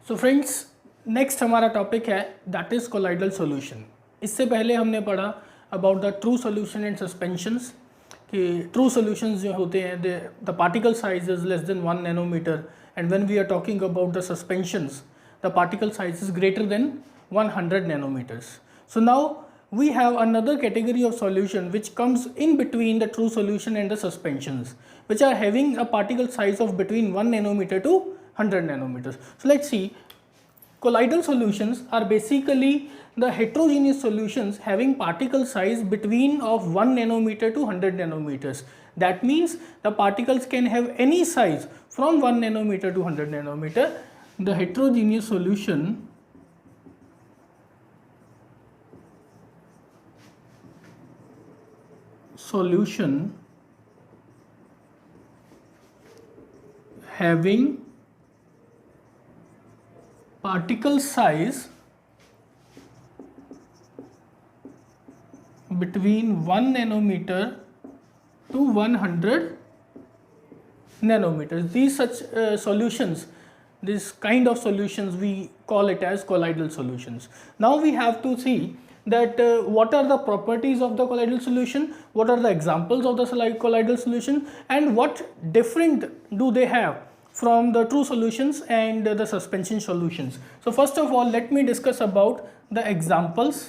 सो friends, next हमारा topic है that is colloidal solution. इससे पहले हमने पढ़ा about the true solution and suspensions कि ट्रू सॉल्यूशंस जो होते हैं the particle size is less than 1 nanometer and when we are talking about the suspensions the particle size is greater than 100 nanometers. So now we have another category of solution which comes in between the true solution and the suspensions, which are having a particle size of between 1 nanometer to 100 nanometers. So let's see, colloidal solutions are basically the heterogeneous solutions having particle size between of 1 nanometer to 100 nanometers. That means the particles can have any size from 1 nanometer to 100 nanometer. The heterogeneous solution having particle size between 1 nanometer to 100 nanometers. These such solutions, this kind of solutions, we call it as colloidal solutions. Now we have to see that what are the properties of the colloidal solution, what are the examples of the colloidal solution, and what different do they have from the true solutions and the suspension solutions. So first of all, let me discuss about the examples.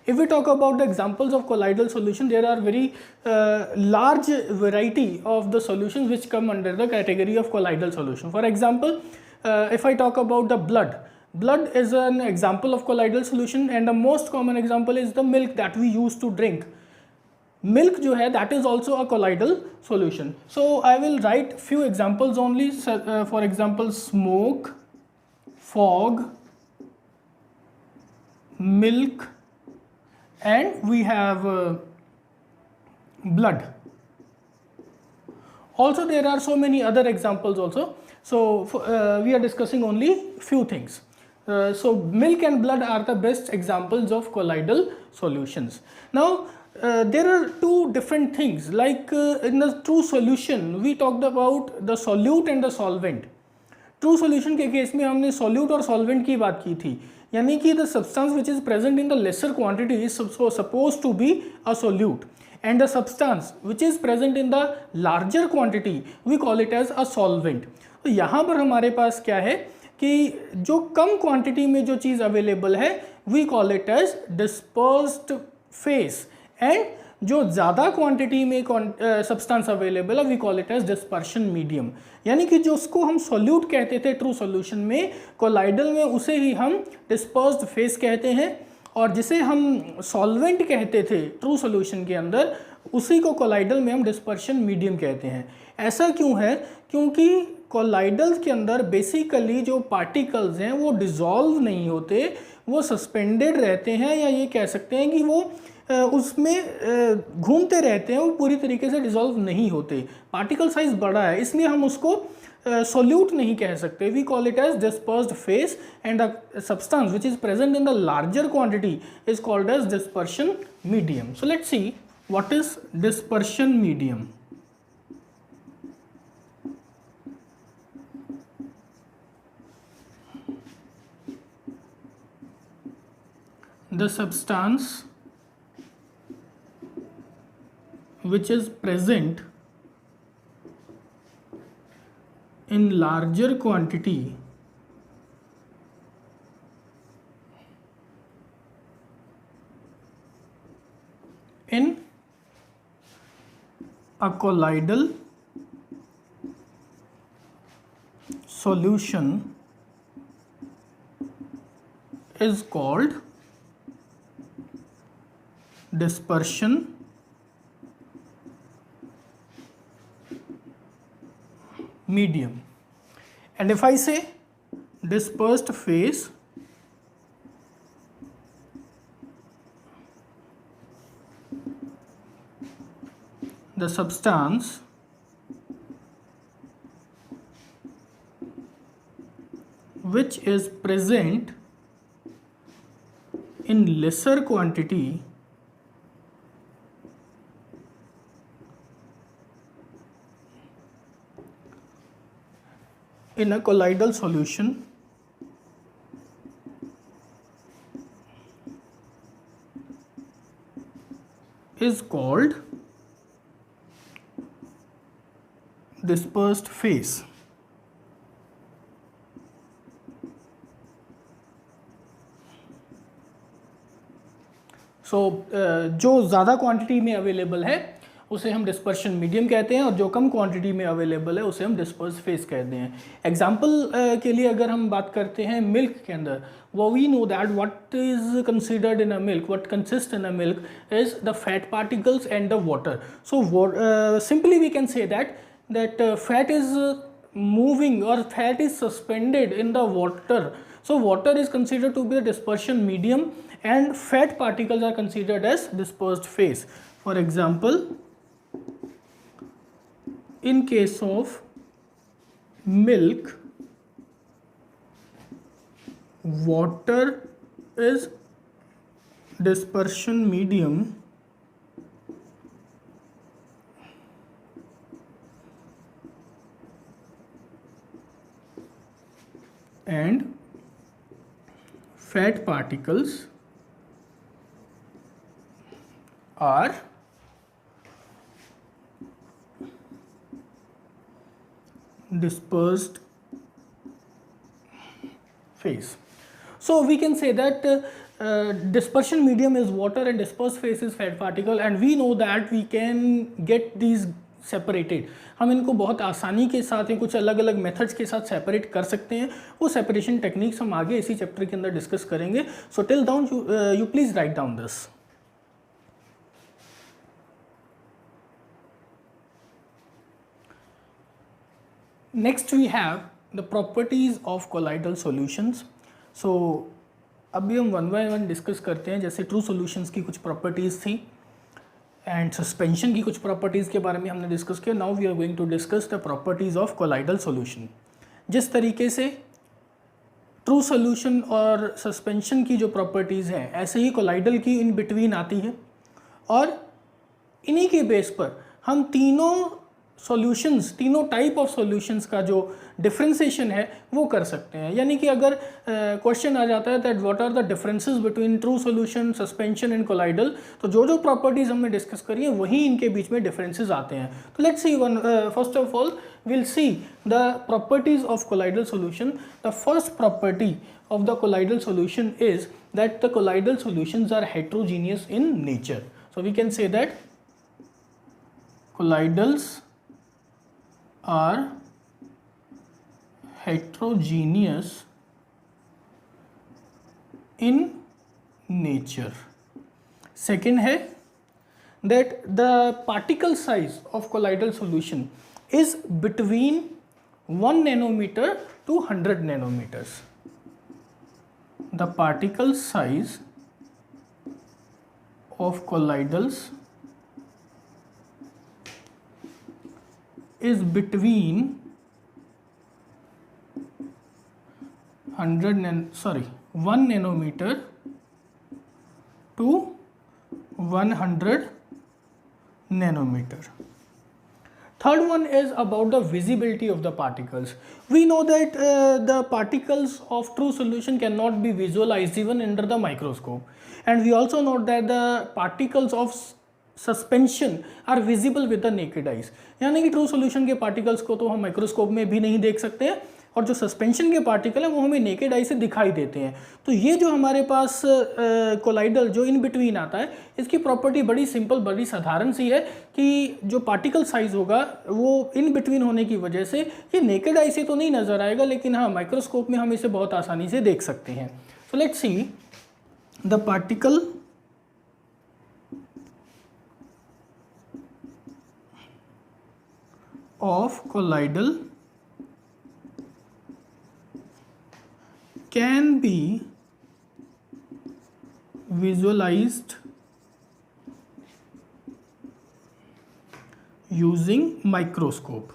If we talk about the examples of colloidal solution, there are very large variety of the solutions which come under the category of colloidal solution. For example, if I talk about the blood is an example of colloidal solution, and the most common example is the milk that we use to drink. Milk जो है that is also a colloidal solution. So I will write few examples only. For example, smoke, fog, milk, and we have blood. Also there are so many other examples also. So we are discussing only few things. So milk and blood are the best examples of colloidal solutions. Now there are two different things, like in the true solution we talked about the solute and the solvent. True solution के case में हमने solute और solvent की बात की थी, यानी कि the substance which is present in the lesser quantity is suppose to be a solute, and the substance which is present in the larger quantity we call it as a solvent. तो यहाँ पर हमारे पास क्या है कि जो कम quantity में जो चीज़ अवेलेबल है we call it as dispersed phase, and जो ज़्यादा क्वांटिटी में सब्सटेंस अवेलेबल है we call it as dispersion medium. यानी कि जो उसको हम सॉल्यूट कहते थे ट्रू सॉल्यूशन में, कोलाइडल में उसे ही हम डिस्पर्स्ड फेस कहते हैं, और जिसे हम सॉल्वेंट कहते थे ट्रू सॉल्यूशन के अंदर उसी को कोलाइडल में हम डिस्पर्शन मीडियम कहते हैं. ऐसा क्यों है? क्योंकि कोलाइडल के अंदर बेसिकली जो पार्टिकल्स हैं वो डिज़ोल्व नहीं होते, वो सस्पेंडेड रहते हैं, या ये कह सकते हैं कि वो उसमें घूमते रहते हैं, वो पूरी तरीके से डिज़ोल्व नहीं होते. पार्टिकल साइज बड़ा है इसलिए हम उसको सॉल्यूट नहीं कह सकते. We call it as dispersed phase, and the substance which is present in the larger quantity is called as dispersion medium. So let's see what is dispersion medium. The substance which is present in larger quantity in a colloidal solution is called dispersion medium. And if I say dispersed phase, the substance which is present in lesser quantity in a colloidal solution is called dispersed phase. जो ज़्यादा quantity में available है उसे हम dispersion medium कहते हैं, और जो कम क्वांटिटी में अवेलेबल है उसे हम डिस्पर्स फेस कहते हैं. एग्जाम्पल के लिए अगर हम बात करते हैं मिल्क के अंदर, वो we know that what is considered in a milk, what consist in a milk is the fat particles and the water. So simply we can say that fat is moving or fat is suspended in the water. So water is considered to be a dispersion medium and fat particles are considered as dispersed phase. For example, in case of milk, water is dispersion medium and fat particles are dispersed phase. So we can say that dispersion medium is water and dispersed phase is fat particle, and we know that we can get these separated. हम इनको बहुत आसानी के साथ या कुछ अलग अलग मेथड्स के साथ सेपरेट कर सकते हैं. वो सेपरेशन टेक्निक्स हम आगे इसी चैप्टर के अंदर डिस्कस करेंगे. So till down you please write down this. Next we have the properties of colloidal solutions. So अभी हम वन बाय वन डिस्कस करते हैं. जैसे ट्रू सॉल्यूशंस की कुछ प्रॉपर्टीज थी एंड सस्पेंशन की कुछ प्रॉपर्टीज़ के बारे में हमने डिस्कस किया. Now we are going to discuss the properties of colloidal solution. जिस तरीके से ट्रू सॉल्यूशन और सस्पेंशन की जो प्रॉपर्टीज़ हैं, ऐसे ही कोलाइडल की इन बिटवीन आती है, और इन्हीं के बेस पर हम तीनों टाइप ऑफ सॉल्यूशंस का जो डिफ्रेंसिएशन है वो कर सकते हैं. यानी कि अगर क्वेश्चन आ जाता है that what are the differences between true solution, suspension and colloidal, तो जो प्रॉपर्टीज हमने डिस्कस करी है वही इनके बीच में डिफरेंसेस आते हैं. तो let's see one. First of all we'll see the properties of colloidal solution. The first property of the colloidal solution is that the colloidal solutions are heterogeneous in nature. So we can say that colloidals are heterogeneous in nature. Second है that the particle size of colloidal solution is between 1 nanometer to 100 nanometers. The particle size of colloidals is between 1 nanometer to 100 nanometer. Third one is about the visibility of the particles. We know that the particles of true solution cannot be visualized even under the microscope, and we also know that the particles of suspension are visible with the naked eyes. यानी कि true solution के particles को तो हम microscope में भी नहीं देख सकते हैं, और जो सस्पेंशन के पार्टिकल हैं वो हमें नेकेड आई से दिखाई देते हैं. तो ये जो हमारे पास कोलाइडल जो इन बिटवीन आता है, इसकी प्रॉपर्टी बड़ी सिंपल, बड़ी साधारण सी है कि जो पार्टिकल साइज होगा वो इन बिटवीन होने की वजह से ये नेकेड आई से तो नहीं नज़र आएगा, लेकिन हाँ माइक्रोस्कोप में हम इसे बहुत आसानी से देख सकते हैं. सो let's see the particle of colloidal can be visualized using microscope.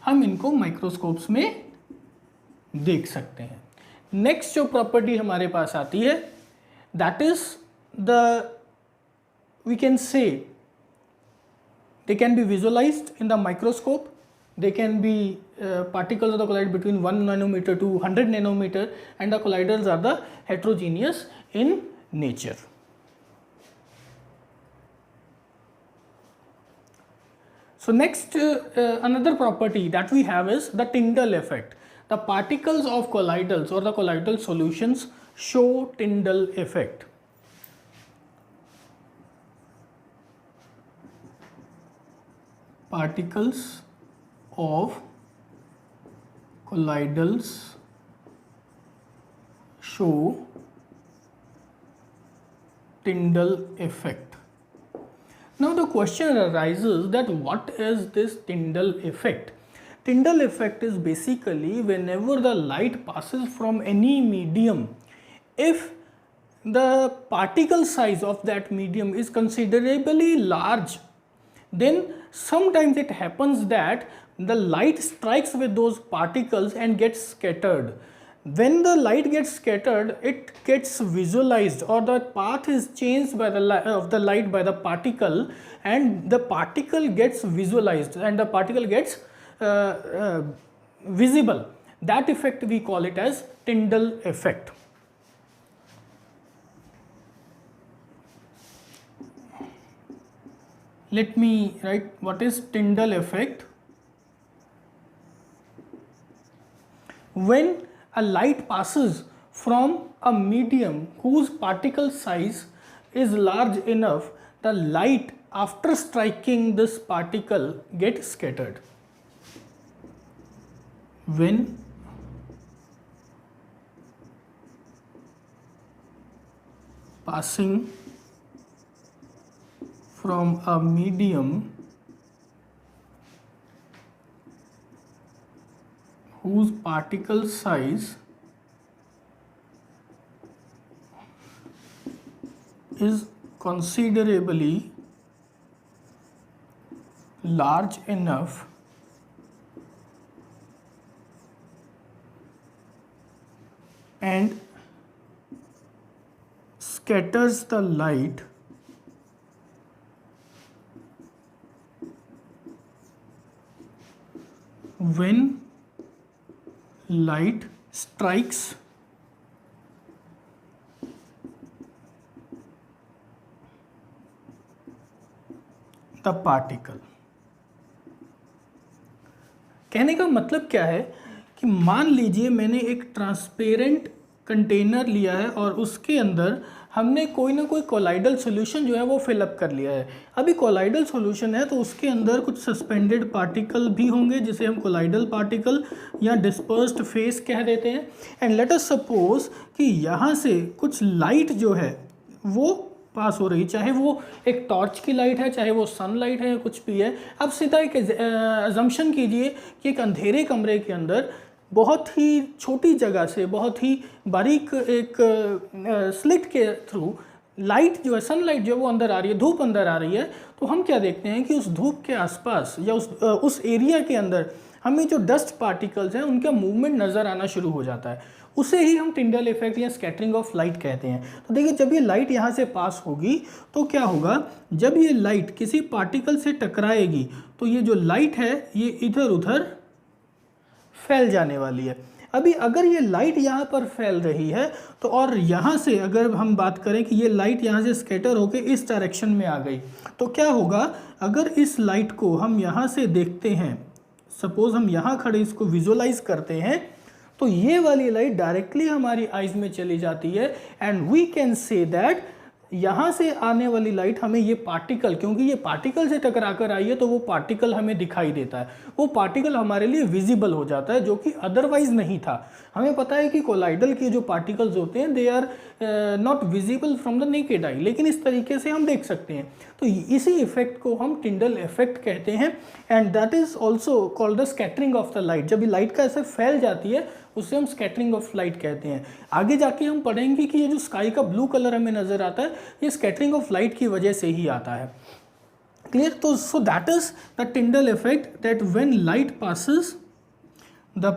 हम इनको माइक्रोस्कोप्स में देख सकते हैं. नेक्स्ट जो प्रॉपर्टी हमारे पास आती है that is the we can say they can be visualized in the microscope, they can be particles of the collide between 1 nanometer to 100 nanometer, and the colliders are the heterogeneous in nature. So next another property that we have is the Tyndall effect. The particles of colloidals or the colloidal solutions show Tyndall effect. Particles of colloidals show Tyndall effect. Now the question arises that what is this Tyndall effect? Tyndall effect is basically whenever the light passes from any medium, if the particle size of that medium is considerably large, then sometimes it happens that the light strikes with those particles and gets scattered. When the light gets scattered, it gets visualized, or the path is changed by the light by the particle, and the particle gets visualized and the particle gets visible. That effect we call it as Tyndall effect. Let me write what is Tyndall effect. When a light passes from a medium whose particle size is large enough, the light after striking this particle gets scattered. When passing from a medium whose particle size is considerably large enough and scatters the light when light strikes the particle. कहने का मतलब क्या है कि मान लीजिए मैंने एक ट्रांसपेरेंट कंटेनर लिया है और उसके अंदर हमने कोई ना कोई कोलाइडल सॉल्यूशन जो है वो फिलअप कर लिया है. अभी कोलाइडल सॉल्यूशन है तो उसके अंदर कुछ सस्पेंडेड पार्टिकल भी होंगे जिसे हम कोलाइडल पार्टिकल या डिस्पर्स्ड फेस कह देते हैं. एंड लेट अस सपोज कि यहाँ से कुछ लाइट जो है वो पास हो रही, चाहे वो एक टॉर्च की लाइट है, चाहे वो सनलाइट है, कुछ भी है. अब सीधा एक अजम्पशन कीजिए कि एक अंधेरे कमरे के अंदर बहुत ही छोटी जगह से बहुत ही बारीक एक स्लिट के थ्रू लाइट जो है, सनलाइट जो है वो अंदर आ रही है, धूप अंदर आ रही है. तो हम क्या देखते हैं कि उस धूप के आसपास या उस एरिया के अंदर हमें जो डस्ट पार्टिकल्स हैं उनका मूवमेंट नज़र आना शुरू हो जाता है. उसे ही हम टिंडल इफेक्ट या स्कैटरिंग ऑफ लाइट कहते हैं. तो देखिए जब ये लाइट यहाँ से पास होगी तो क्या होगा, जब ये लाइट किसी पार्टिकल से टकराएगी तो ये जो लाइट है ये इधर उधर फैल जाने वाली है. अभी अगर ये लाइट यहाँ पर फैल रही है तो और यहाँ से अगर हम बात करें कि ये लाइट यहाँ से स्कैटर होकर इस डायरेक्शन में आ गई तो क्या होगा, अगर इस लाइट को हम यहाँ से देखते हैं, सपोज हम यहाँ खड़े इसको विजुअलाइज करते हैं, तो ये वाली लाइट डायरेक्टली हमारी आइज में चली जाती है and we can say that यहाँ से आने वाली लाइट हमें ये पार्टिकल, क्योंकि ये पार्टिकल से टकरा कर आई है तो वो पार्टिकल हमें दिखाई देता है, वो पार्टिकल हमारे लिए विजिबल हो जाता है जो कि अदरवाइज नहीं था. हमें पता है कि कोलाइडल के जो पार्टिकल्स होते हैं they are not visible from the naked eye, लेकिन इस तरीके से हम देख सकते हैं. तो इसी इफेक्ट को हम टिंडल इफेक्ट कहते हैं and that is also called the scattering of the light. जब ये लाइट का ऐसे फैल जाती है उसे हम स्कैटरिंग ऑफ लाइट कहते हैं. आगे जाके हम पढ़ेंगे कि ये जो स्काई का ब्लू कलर हमें नज़र आता है ये स्कैटरिंग ऑफ लाइट की वजह से ही आता है. क्लियर? तो so that is the Tyndall effect, that when light passes the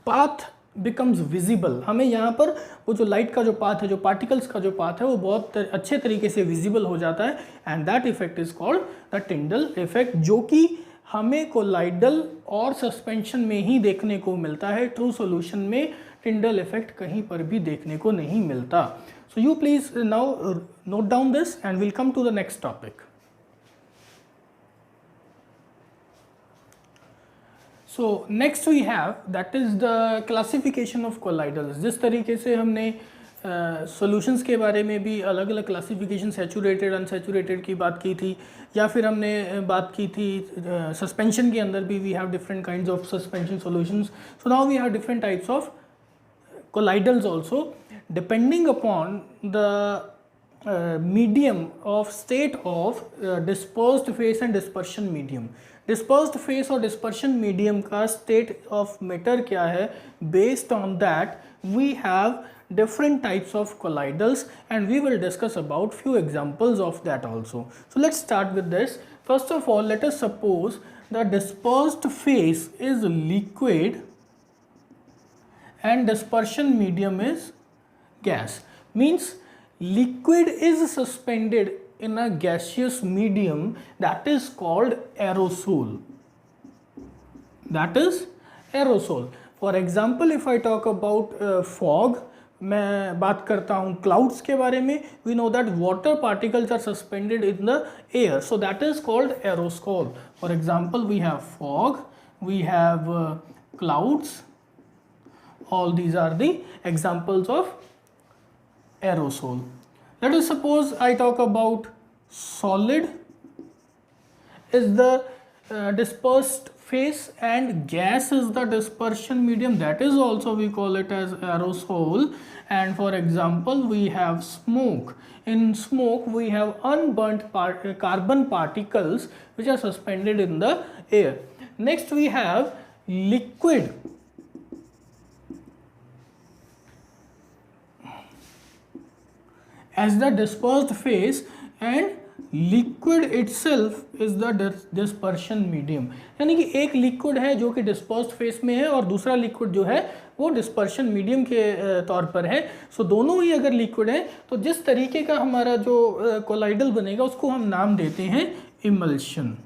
path becomes visible, हमें यहाँ पर वो जो लाइट का जो पाथ है, जो पार्टिकल्स का जो पाथ है, वो बहुत अच्छे तरीके से विजिबल हो जाता है, and that effect is called the Tyndall effect, जो कि हमें कोलाइडल और सस्पेंशन में ही देखने को मिलता है। ट्रू सॉल्यूशन में टिंडल इफेक्ट कहीं पर भी देखने को नहीं मिलता। So you please now note down this and will come to the next topic. So next we have that is the classification of colloidals. जिस तरीके से हमने सॉल्यूशंस के बारे में भी अलग अलग क्लासिफिकेशन, सैचुरेटेड अनसैचुरेटेड की बात की थी, या फिर हमने बात की थी सस्पेंशन के अंदर भी we have different kinds of suspension solutions. So now we have different types of colloidals also, depending upon the medium of state of dispersed phase and dispersion medium. Dispersed phase और dispersion medium का state of matter क्या है, based on that we have different types of colloidals and we will discuss about few examples of that also. So let's start with this. First of all, let us suppose the dispersed phase is liquid and dispersion medium is gas. Means liquid is suspended in a gaseous medium, that is called aerosol. That is aerosol. For example, if I talk about fog, मैं बात करता हूँ clouds के बारे में, we know that water particles are suspended in the air, so that is called aerosol. For example, we have fog, we have clouds. All these are the examples of aerosol. Let us suppose I talk about solid is the dispersed phase and gas is the dispersion medium, that is also we call it as aerosol. And for example, we have smoke. In smoke we have unburnt carbon particles which are suspended in the air. Next we have liquid. As the dispersed phase and liquid itself is the dispersion medium. यानी कि एक liquid है जो कि dispersed phase में है और दूसरा लिक्विड जो है वो डिस्पर्शन मीडियम के तौर पर है. सो दोनों ही अगर लिक्विड है तो जिस तरीके का हमारा जो कोलाइडल बनेगा उसको हम नाम देते हैं emulsion.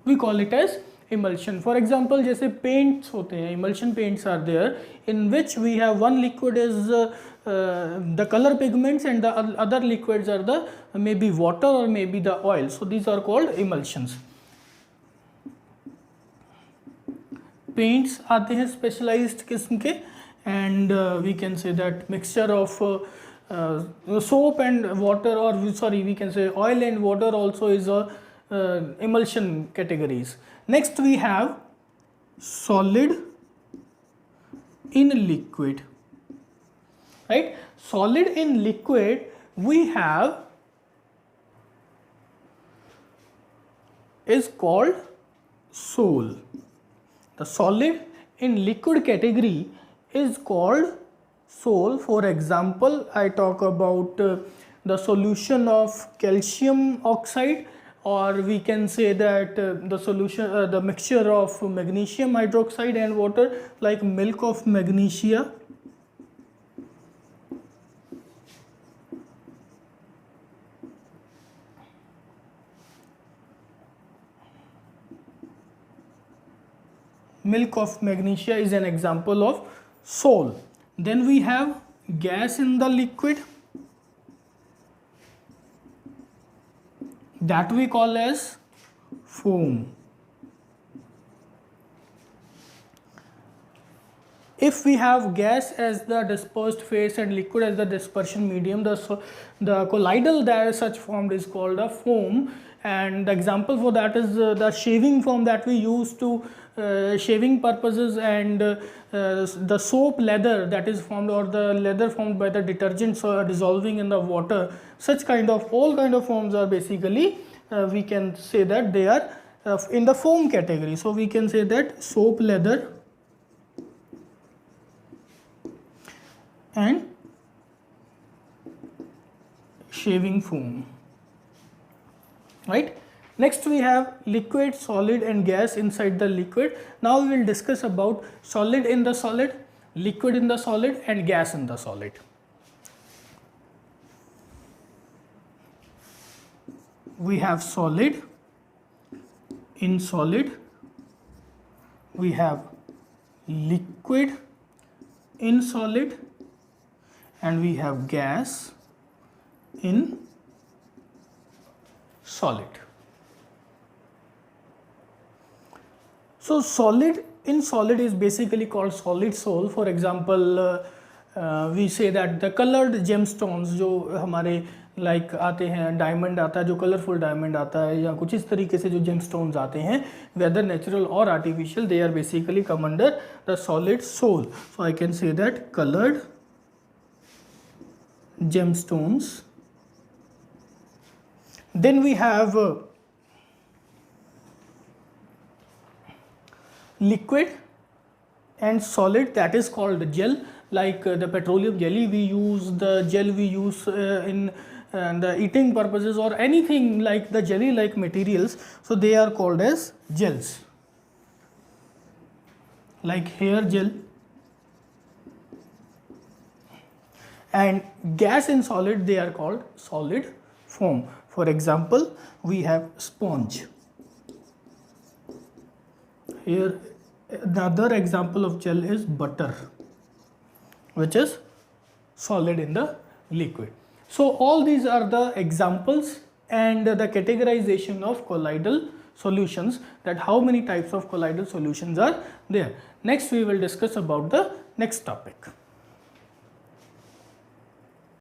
We call it as emulsion. For example, जैसे paints होते हैं, emulsion paints are there in which we have one liquid is the color pigments and the other liquids are the maybe water or maybe the oil. So these are called emulsions. Paints आते हैं specialized किस्म के and we can say that mixture of soap and water, or sorry we can say oil and water also is a emulsion categories. Next we have solid in liquid, right? Solid in liquid we have is called sol. The solid in liquid category is called sol. For example, I talk about the solution of calcium oxide, or we can say that the solution the mixture of magnesium hydroxide and water, like milk of magnesia. Milk of magnesia is an example of sol. Then we have gas in the liquid, that we call as foam. If we have gas as the dispersed phase and liquid as the dispersion medium, the colloidal that is such formed is called a foam. And the example for that is the shaving foam that we use to shaving purposes, and the soap leather that is formed, or the leather formed by the detergents dissolving in the water. Such kind of all kind of foams are basically we can say that they are in the foam category. So we can say that soap leather and shaving foam, right? Next we have liquid, solid and gas inside the liquid. Now we will discuss about solid in the solid, liquid in the solid and gas in the solid. We have solid in solid, we have liquid in solid, and we have gas in solid. So solid in solid is basically called solid soul. For example, we say that the colored gemstones जो हमारे like आते हैं, diamond आता है, जो colourful diamond आता है, या कुछ इस तरीके से जो जेमस्टोन्स आते हैं, वेदर नेचुरल और artificial, they are basically come under the solid sol. So I can say that coloured gemstones. Then we have liquid and solid, that is called gel, like the petroleum jelly we use, the gel we use in the eating purposes, or anything like the jelly like materials, so they are called as gels, like hair gel. And gas in solid, they are called solid foam. For example, we have sponge. Here another example of gel is butter, which is solid in the liquid. So all these are the examples and the categorization of colloidal solutions, that how many types of colloidal solutions are there. Next we will discuss about the next topic.